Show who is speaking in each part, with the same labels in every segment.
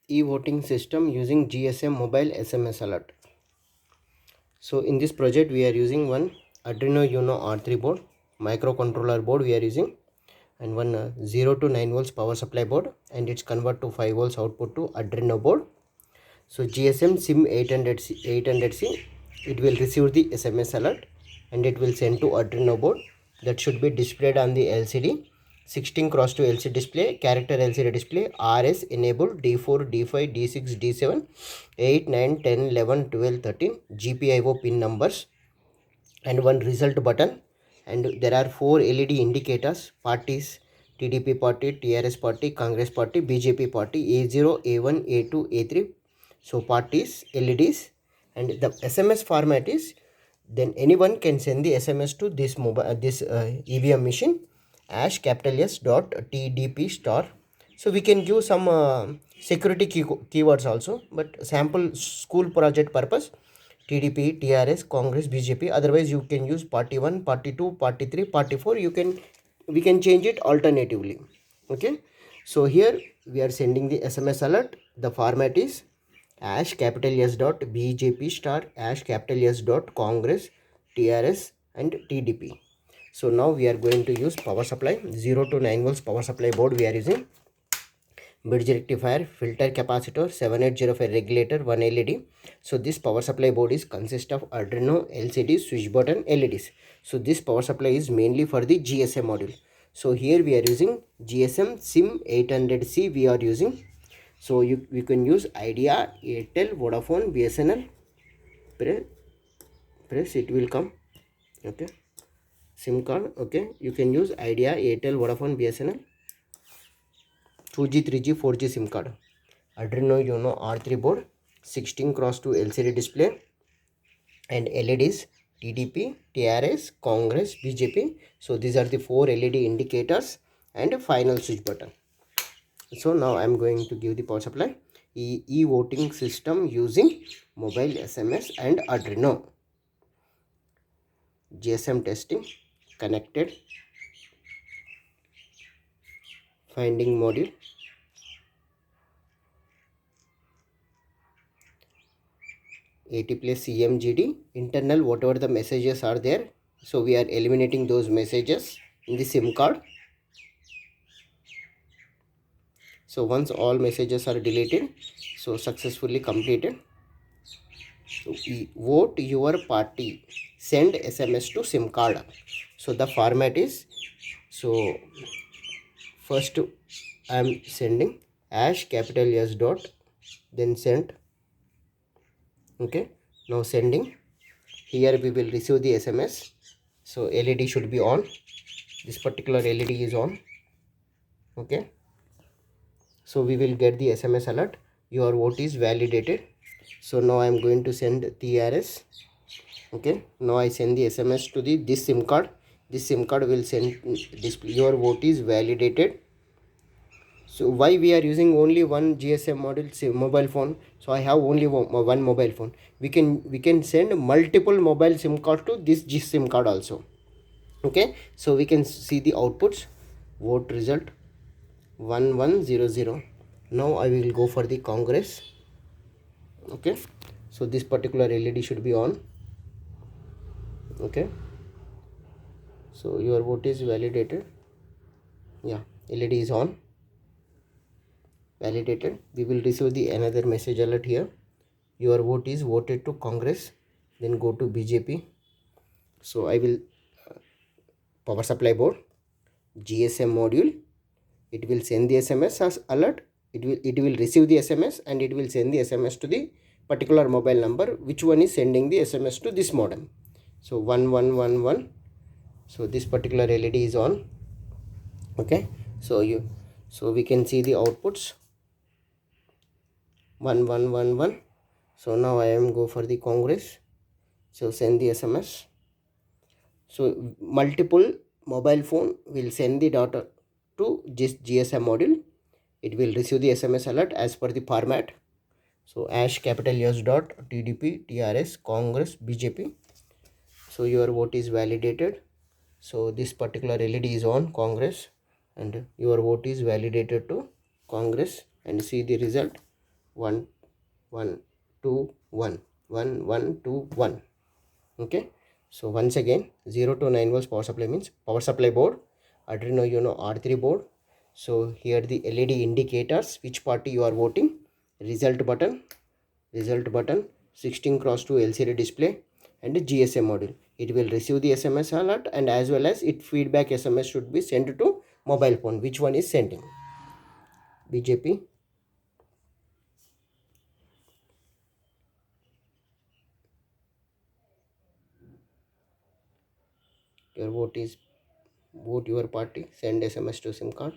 Speaker 1: e-voting system using GSM mobile SMS alert. So in this project we are using one Arduino Uno R3 board, microcontroller board we are using, and one 0 to 9 volts power supply board, and it's convert to 5 volts output to Arduino board. So GSM SIM 800C, it will receive the SMS alert and it will send to Arduino board. That should be displayed on the LCD. 16 cross to LCD display, character LCD display, RS enabled, D4, D5, D6, D7, 8, 9, 10, 11, 12, 13, GPIO pin numbers, and one result button. And there are 4 LED indicators: parties, TDP party, TRS party, Congress party, BJP party, A0, A1, A2, A3. So parties, LEDs, and the SMS format is, then anyone can send the SMS to this mobile EVM machine as capital S dot TDP star. So we can give some security keywords also, but sample school project purpose TDP, TRS, Congress, BJP. Otherwise you can use party 1, party 2, party 3, party 4. We can change it alternatively. Okay, so here we are sending the SMS alert. The format is hash capital S dot BJP star hash capital S dot Congress, TRS and TDP. So now we are going to use power supply, 0 to 9 volts power supply board we are using, bridge rectifier, filter capacitor, 7805 regulator, 1 LED. So this power supply board is consist of Arduino, LCD, switch button, LEDs. So this power supply is mainly for the GSM module. So here we are using GSM SIM 800C we are using. So you can use Idea, Airtel, Vodafone, BSNL. Press it will come. Okay, SIM card. Okay, you can use Idea, Airtel, Vodafone, BSNL, 2G, 3G, 4G SIM card. Arduino Uno R3 board, 16 cross 2 LCD display, and LEDs, TDP, TRS, Congress, BJP. So these are the 4 LED indicators and a final switch button. So now I am going to give the power supply. E-voting system using mobile SMS and Arduino. GSM testing, connected, finding module, AT plus CMGD, internal whatever the messages are there. So we are eliminating those messages in the SIM card. So once all messages are deleted, so successfully completed. So vote your party, send SMS to SIM card. So the format is, so first I am sending hash capital S dot, then send. Okay, now sending. Here we will receive the SMS. So LED should be on. This particular LED is on. Okay, so we will get the SMS alert. Your vote is validated. So now I am going to send TRS. Okay, now I send the SMS to this SIM card. This SIM card will send display your vote is validated. So why we are using only one GSM model, say mobile phone? So I have only one mobile phone. We can send multiple mobile SIM card to this GSM card also. Okay, so we can see the outputs. Vote result 1100. Now I will go for the Congress. Okay, so this particular LED should be on. Okay, so your vote is validated. Yeah, LED is on, validated. We will receive the another message alert here. Your vote is voted to Congress. Then go to BJP. So I will power supply board, GSM module. It will send the SMS as alert. It will receive the SMS and it will send the SMS to the particular mobile number, which one is sending the SMS to this modem. So 1111. So this particular LED is on. Okay, so we can see the outputs 1111. So now I am go for the Congress. So send the SMS. So multiple mobile phone will send the data to this GSM module. It will receive the SMS alert as per the format. So hash capital S dot TDP, TRS, Congress, BJP. So your vote is validated. So this particular LED is on Congress and your vote is validated to Congress, and see the result 1 1 2 1 1 1 2 1. Okay, so once again 0 to 9 volts power supply means power supply board, Arduino Uno R3 board. So here the LED indicators which party you are voting, result button, 16x2 LCD display, and a GSM module. It will receive the SMS alert, and as well as it feedback SMS should be sent to mobile phone. Which one is sending? BJP. Your vote is vote your party, send SMS to SIM card.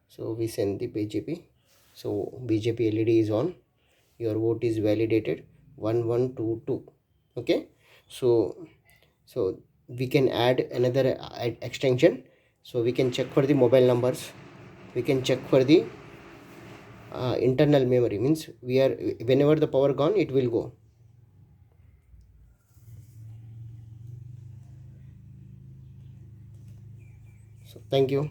Speaker 1: So we send the BJP. So BJP LED is on. Your vote is validated 1122. Okay, so we can add another extension. So we can check for the mobile numbers, we can check for the internal memory, means we are, whenever the power gone it will go. So thank you.